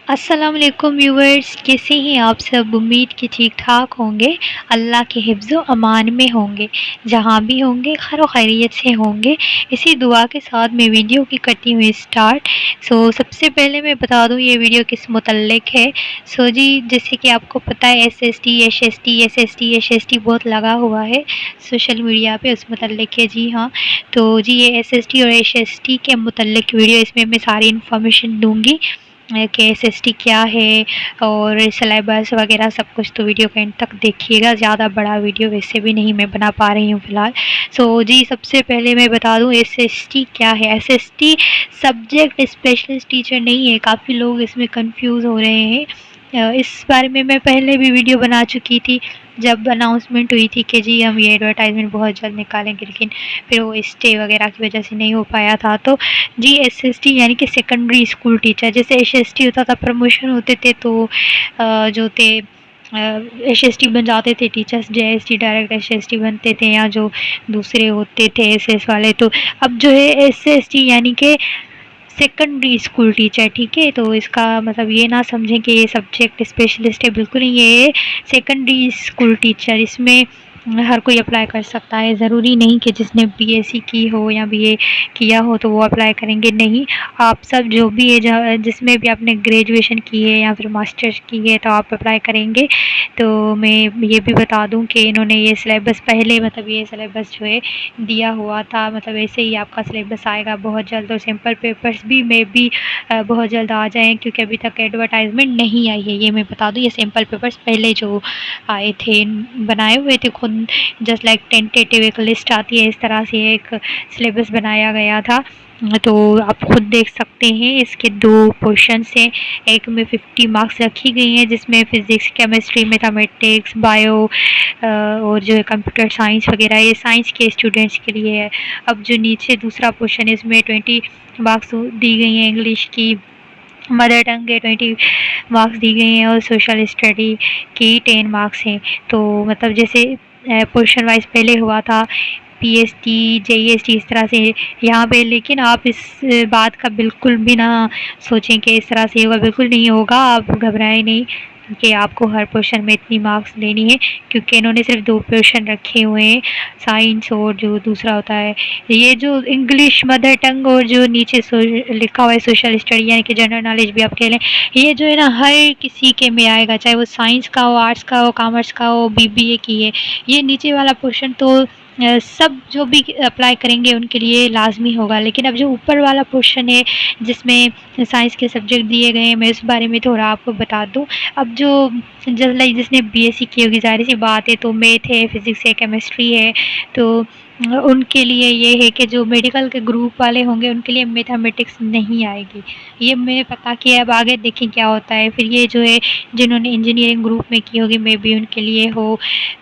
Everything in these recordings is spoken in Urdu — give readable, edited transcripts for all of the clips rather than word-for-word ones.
السلام علیکم ویورز، کیسے ہیں آپ سب؟ امید کہ ٹھیک ٹھاک ہوں گے، اللہ کے حفظ و امان میں ہوں گے، جہاں بھی ہوں گے خیر و خیریت سے ہوں گے۔ اسی دعا کے ساتھ میں ویڈیو کی کرتی ہوں اسٹارٹ۔ سب سے پہلے میں بتا دوں یہ ویڈیو کس متعلق ہے۔ جی جیسے کہ آپ کو پتہ ہے ایس ایس ٹی بہت لگا ہوا ہے سوشل میڈیا پہ، اس متعلق ہے۔ جی ہاں، تو جی یہ ایس ایس ٹی اور ایس ایس ٹی کے متعلق ویڈیو، اس میں ساری انفارمیشن دوں گی کہ ایس ایس ٹی کیا ہے اور سلیبس وغیرہ سب کچھ، تو ویڈیو کا اینڈ تک دیکھیے گا۔ زیادہ بڑا ویڈیو ویسے بھی نہیں میں بنا پا رہی ہوں فی الحال۔ جی سب سے پہلے میں بتا دوں ایس ایس ٹی کیا ہے۔ S S T subject specialist teacher نہیں ہے، کافی لوگ اس میں کنفیوز ہو رہے ہیں۔ اس بارے میں پہلے بھی ویڈیو بنا چکی تھی جب اناؤنسمنٹ ہوئی تھی کہ جی ہم یہ ایڈورٹائزمنٹ بہت جلد نکالیں گے، لیکن پھر وہ اسٹے وغیرہ کی وجہ سے نہیں ہو پایا تھا۔ تو جی ایس ایس ٹی یعنی کہ سیکنڈری اسکول ٹیچر، جیسے ایس ایس ٹی ہوتا تھا پروموشن ہوتے تھے تو جو تھے ایس ایس ٹی بن جاتے تھے ٹیچرس، جے S T direct S S T بنتے تھے، یا جو دوسرے ہوتے تھے ایس ایس والے۔ تو اب جو ہے ایس ایس ٹی یعنی کہ سیکنڈری اسکول ٹیچر، ٹھیک ہے۔ تو اس کا مطلب یہ نہ سمجھیں کہ یہ سبجیکٹ اسپیشلسٹ ہے، بالکل نہیں، یہ سیکنڈری اسکول ٹیچر، اس میں ہر کوئی اپلائی کر سکتا ہے۔ ضروری نہیں کہ جس نے بی ایس سی کی ہو یا بی اے کیا ہو تو وہ اپلائی کریں گے، نہیں، آپ سب جو بھی ہے، جس میں بھی آپ نے گریجویشن کی ہے یا پھر ماسٹرز کی ہے تو آپ اپلائی کریں گے۔ تو میں یہ بھی بتا دوں کہ انہوں نے یہ سلیبس پہلے یہ سلیبس جو ہے دیا ہوا تھا، ایسے ہی آپ کا سلیبس آئے گا بہت جلد، اور سیمپل پیپرز بھی بہت جلد آ جائیں، کیونکہ ابھی تک ایڈورٹائزمنٹ نہیں آئی ہے، یہ میں بتا دوں۔ یہ سیمپل پیپرز پہلے جو آئے تھے بنائے ہوئے تھے خود، جسٹ لائک ٹینٹیٹیو ایک لسٹ آتی ہے، اس طرح سے ایک سلیبس بنایا گیا تھا۔ تو آپ خود دیکھ سکتے ہیں، اس کے 2 پورشنس ہیں، ایک میں 50 مارکس رکھی گئی ہیں جس میں فزکس، کیمسٹری، میتھمیٹکس، بایو اور جو ہے کمپیوٹر سائنس وغیرہ، یہ سائنس کے اسٹوڈنٹس کے لیے ہے۔ اب جو نیچے دوسرا پورشن ہے، اس میں 20 مارکس دی گئی ہیں انگلش کی، مدر ٹنگ کے 20 مارکس دی گئی ہیں، اور سوشل اسٹڈی کی 10 مارکس ہیں۔ تو جیسے پورشن وائز پہلے ہوا تھا، P S T, J S T, اس طرح سے یہاں پہ، لیکن آپ اس بات کا بالکل بھی نہ سوچیں کہ اس طرح سے ہوگا، بالکل نہیں ہوگا، آپ گھبرائیں نہیں کہ آپ کو ہر پورشن میں اتنی مارکس لینی ہے، کیونکہ انہوں نے صرف 2 پورشن رکھے ہوئے ہیں، سائنس اور جو دوسرا ہوتا ہے یہ جو انگلش مدر ٹنگ، اور جو نیچے لکھا ہوا ہے سوشل اسٹڈی یعنی کہ جنرل نالج بھی آپ کہہ لیں، یہ جو ہے نا ہر کسی کے میں آئے گا، چاہے وہ سائنس کا ہو، آرٹس کا ہو، کامرس کا ہو، بی بی اے کی ہے۔ یہ نیچے والا پورشن تو سب جو بھی اپلائی کریں گے ان کے لیے لازمی ہوگا، لیکن اب جو اوپر والا پورشن ہے جس میں سائنس کے سبجیکٹ دیے گئے ہیں، میں اس بارے میں تھوڑا آپ کو بتا دوں۔ اب جو جس نے بی ایس سی کی ہوگی، ظاہر سی بات ہے، تو میتھ ہے، فزکس ہے، کیمسٹری ہے، تو ان کے لیے یہ ہے کہ جو میڈیکل کے گروپ والے ہوں گے ان کے لیے میتھمیٹکس نہیں آئے گی، یہ میں نے پتا کیا ہے، اب آگے دیکھیں کیا ہوتا ہے۔ پھر یہ جو ہے جنہوں نے انجینئرنگ گروپ میں کی ہوگی، میں بھی ان کے لیے ہو،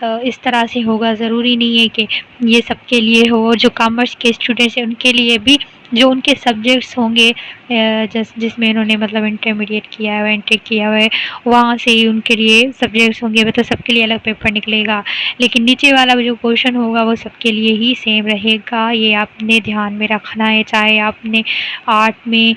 اس طرح سے ہوگا، ضروری نہیں ہے کہ یہ سب کے لیے ہو، اور جو کامرس کے اسٹوڈنٹس ہیں ان کے لیے بھی جو ان کے سبجیکٹس ہوں گے، جس میں انہوں نے انٹرمیڈیٹ کیا ہے، انٹر کیا ہوا ہے، وہاں سے ہی ان کے لیے سبجیکٹس ہوں گے، سب کے لیے الگ پیپر نکلے گا، لیکن نیچے والا جو پورشن ہوگا وہ سب کے لیے ہی سیم رہے گا، یہ آپ نے دھیان میں رکھنا ہے، چاہے آپ نے آرٹ میں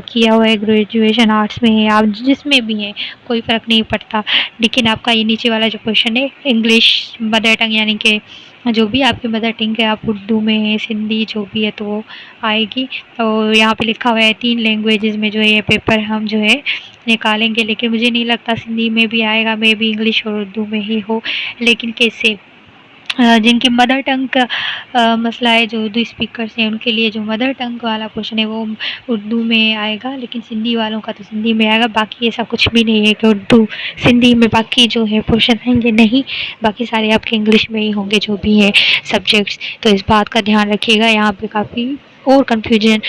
کیا ہوا ہے، گریجویشن آرٹس میں ہے، آپ جس میں بھی ہیں کوئی فرق نہیں پڑتا، لیکن آپ کا یہ نیچے والا جو پورشن ہے انگلش مدر ٹنگ یعنی کہ جو بھی آپ کی مدر ٹنگ ہے، آپ اردو میں ہے، سندھی جو بھی ہے تو وہ آئے گی، اور یہاں پہ لکھا ہوا ہے 3 لینگویجز میں جو ہے یہ پیپر ہم جو ہے نکالیں گے، لیکن مجھے نہیں لگتا سندھی میں بھی آئے گا، میں بھی انگلش اور اردو میں ہی ہو، لیکن کیسے جن کی مدر ٹنگ کا مسئلہ ہے، جو اردو اسپیکرس ہیں ان کے لیے جو مدر ٹنگ والا پورشن ہے وہ اردو میں آئے گا، لیکن سندھی والوں کا تو سندھی میں آئے گا، باقی ایسا کچھ بھی نہیں ہے کہ اردو سندھی میں باقی جو ہے پورشن ہیں گے، نہیں، باقی سارے آپ کے انگلش میں ہی ہوں گے جو بھی ہیں سبجیکٹس، تو اس بات کا دھیان رکھیے گا۔ یہاں پہ کافی اور کنفیوژن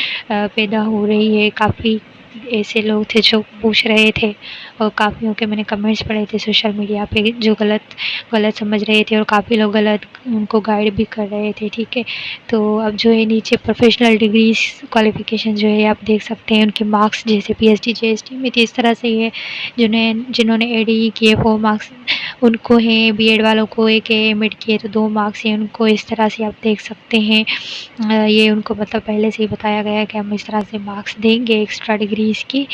پیدا ہو رہی ہے، کافی ایسے لوگ تھے جو پوچھ رہے تھے، اور کافیوں کے میں نے کمنٹس پڑھے تھے سوشل میڈیا پہ جو غلط سمجھ رہے تھے، اور کافی لوگ غلط ان کو گائیڈ بھی کر رہے تھے، ٹھیک ہے۔ تو اب جو ہے نیچے پروفیشنل ڈگریز کوالیفیکیشن جو ہے آپ دیکھ سکتے ہیں، ان کے مارکس جیسے P H D J S T میں تھی اس طرح سے ہی ہے، جنہوں نے اے ڈی کیے 4 مارکس ان کو ہیں، بی ایڈ والوں کو ایک ایم ایڈ کیے تو 2 مارکس ہیں ان کو، اس طرح سے آپ دیکھ سکتے ہیں، یہ ان کو پہلے سے ہی بتایا گیا ہے کہ ہم اس طرح سے مارکس دیں گے ایکسٹرا ڈگریز کی۔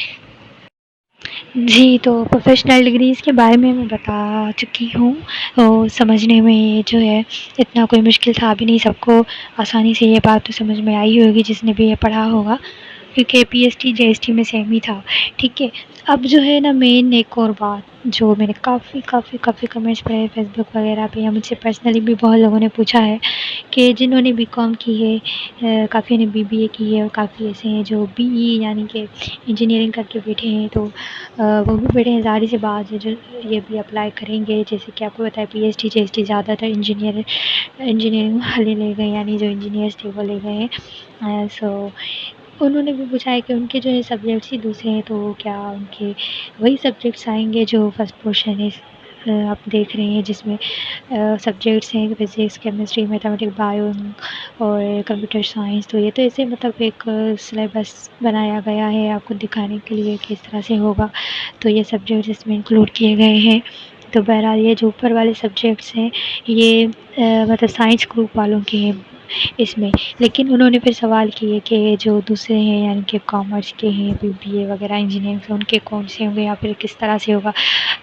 جی، تو پروفیشنل ڈگریز کے بارے میں بتا چکی ہوں، اور سمجھنے میں یہ جو ہے اتنا کوئی مشکل تھا بھی نہیں، سب کو آسانی سے یہ بات تو سمجھ میں آئی ہوگی جس نے بھی یہ پڑھا ہوگا، کیونکہ پی S T J S T میں سیم ہی تھا. ٹھیک ہے. اب جو ہے نا مین ایک اور بات جو میں نے کافی کمنٹس پڑھے فیس بک وغیرہ پہ، یا مجھ سے پرسنلی بھی بہت لوگوں نے پوچھا ہے کہ جنہوں نے بی کام کی ہے، کافی نے بی بی اے کی ہے، اور کافی ایسے ہیں جو بی ای یعنی کہ انجینئرنگ کر کے بیٹھے ہیں، تو وہ بھی بڑے ظاہر سی بات ہے جو یہ بھی اپلائی کریں گے. جیسے کہ آپ کو پتہ ہے پی S T J S T زیادہ تر انجینئرنگ والے لے گئے، یعنی جو انجینئرس تھے وہ لے گئے ہیں. سو انہوں نے بھی پوچھا ہے کہ ان کے جو ہے سبجیکٹس ہی دوسرے ہیں، تو کیا ان کے وہی سبجیکٹس آئیں گے جو فرسٹ پورشن ہے آپ دیکھ رہے ہیں، جس میں سبجیکٹس ہیں فزکس، کیمسٹری، میتھمیٹکس، بایو اور کمپیوٹر سائنس. تو یہ تو ایسے مطلب ایک سلیبس بنایا گیا ہے آپ کو دکھانے کے لیے کہ اس طرح سے ہوگا، تو یہ سبجیکٹس اس میں انکلوڈ کیے گئے ہیں. تو بہرحال یہ جو اوپر والے سبجیکٹس ہیں یہ مطلب سائنس گروپ والوں کے ہیں اس میں. لیکن انہوں نے پھر سوال کیے کہ جو دوسرے ہیں یعنی کہ کامرس کے ہیں، بی بی اے وغیرہ انجینئرنگ کے، ان کے کون سے ہوں گے یا پھر کس طرح سے ہوگا.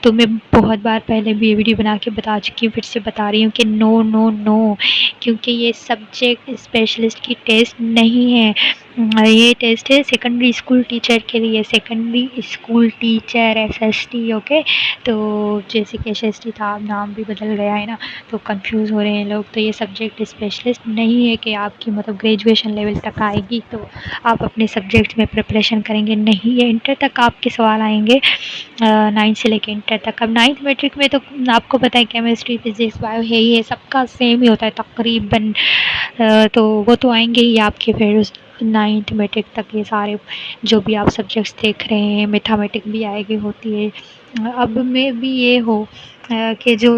تو میں بہت بار پہلے بھی یہ ویڈیو بنا کے بتا چکی ہوں، پھر سے بتا رہی ہوں کہ نو نو نو، کیونکہ یہ سبجیکٹ اسپیشلسٹ کی ٹیسٹ نہیں ہے. یہ ٹیسٹ ہے سیکنڈری اسکول ٹیچر کے لیے، secondary school teacher S S T. Okay. تو جیسے کہ ایس ایس ٹی تھا، اب نام بھی بدل گیا ہے نا، تو کنفیوز ہو رہے ہیں لوگ. تو یہ سبجیکٹ اسپیشلسٹ نہیں ہے کہ آپ کی مطلب گریجویشن لیول تک آئے گی تو آپ اپنے سبجیکٹ میں پریپریشن کریں گے، نہیں، یہ انٹر تک آپ کے سوال آئیں گے، 9 سے لے کے انٹر تک. اب 9th میٹرک میں تو آپ کو پتہ ہے کیمسٹری، فزکس، بایو ہے ہی ہے، سب کا سیم ہی ہوتا ہے تقریباً. تو وہ تو آئیں گے ہی آپ کے پھر 9th میٹرک تک. یہ سارے جو بھی آپ سبجیکٹس دیکھ رہے ہیں، میتھمیٹک بھی آئے گی ہوتی ہے. اب میں بھی یہ ہو کہ جو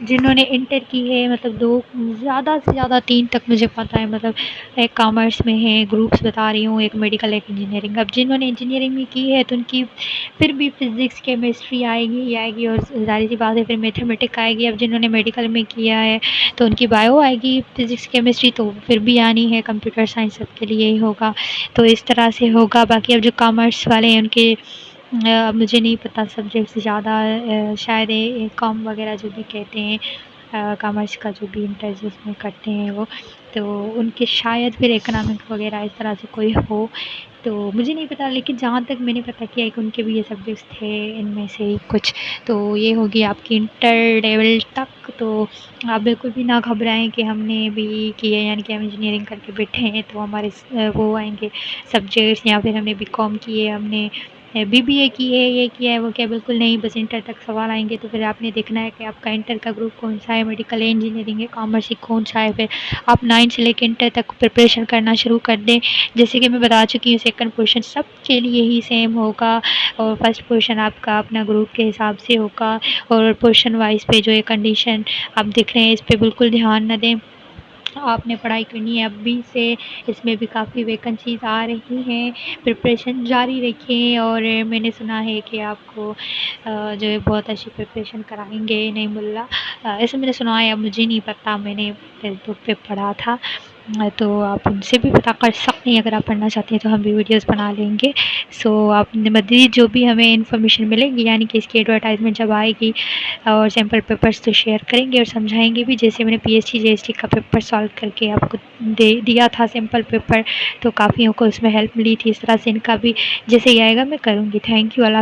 جنہوں نے انٹر کی ہے، مطلب 2 زیادہ سے زیادہ 3 تک مجھے پتہ ہے، مطلب ایک کامرس میں ہے، گروپس بتا رہی ہوں، ایک میڈیکل، ایک انجینئرنگ. اب جنہوں نے انجینئرنگ میں کی ہے تو ان کی پھر بھی فزکس، کیمسٹری آئے گی ہی آئے گی، اور ظاہر سی بات ہے پھر میتھمیٹک آئے گی. اب جنہوں نے میڈیکل میں کیا ہے تو ان کی بایو آئے گی، فزکس، کیمسٹری تو پھر بھی آنی ہے، کمپیوٹر سائنس سب کے لیے ہی ہوگا. تو اس طرح سے ہوگا. باقی اب جو کامرس والے ہیں ان کے مجھے نہیں پتہ سبجیکٹس زیادہ، شاید کام وغیرہ جو بھی کہتے ہیں کامرس کا جو بھی انٹر جس میں کرتے ہیں وہ، تو ان کے شاید پھر اکنامک وغیرہ اس طرح سے کوئی ہو، تو مجھے نہیں پتہ. لیکن جہاں تک میں نے پتہ کیا کہ ان کے بھی یہ سبجیکٹس تھے ان میں سے ہی کچھ. تو یہ ہوگی آپ کی انٹر لیول تک. تو آپ بالکل بھی نہ گھبرائیں کہ ہم نے بھی کی ہے یعنی کہ ہم انجینئرنگ کر کے بیٹھے ہیں تو ہمارے وہ آئیں گے سبجیکٹس، یا پھر ہم نے بی کام کی ہے، ہم نے بی بی اے کی ہے، یہ کیا ہے وہ کیا. بالکل نہیں، بس انٹر تک سوال آئیں گے تو پھر آپ نے دیکھنا ہے کہ آپ کا انٹر کا گروپ کون سا ہے، میڈیکل ہے، انجینئرنگ ہے، کامرس ہے، کون سا ہے. پھر آپ 9 سے لے کے انٹر تک پریپریشن کرنا شروع کر دیں. جیسے کہ میں بتا چکی ہوں سیکنڈ پورشن سب کے لیے ہی سیم ہوگا، اور فرسٹ پورشن آپ کا اپنا گروپ کے حساب سے ہوگا. اور پورشن وائز پہ جو ہے کنڈیشن آپ دیکھ رہے ہیں اس پہ بالکل دھیان نہ دیں. آپ نے پڑھائی کرنی ہے ابھی سے، اس میں بھی کافی ویکنسیز آ رہی ہیں، پریپریشن جاری رکھیں. اور میں نے سنا ہے کہ آپ کو جو ہے بہت اچھی پریپریشن کرائیں گے نعیم اللہ، ایسے میں نے سنا ہے، اب مجھے نہیں پتہ، میں نے فیس بک پہ پڑھا تھا. تو آپ ان سے بھی پتہ کر سکتے ہیں، اگر آپ پڑھنا چاہتے ہیں تو ہم بھی ویڈیوز بنا لیں گے. سو آپ مزید جو بھی ہمیں انفارمیشن ملے گی یعنی کہ اس کی ایڈورٹائزمنٹ جب آئے گی اور سیمپل پیپرس تو شیئر کریں گے اور سمجھائیں گے بھی. جیسے میں نے پی S T J S T کا پیپر سالو کر کے آپ کو دیا تھا سیمپل پیپر، تو کافیوں کو اس میں ہیلپ ملی تھی. اس طرح سے ان کا بھی جیسے ہی آئے گا میں کروں گی. Thank you. اللہ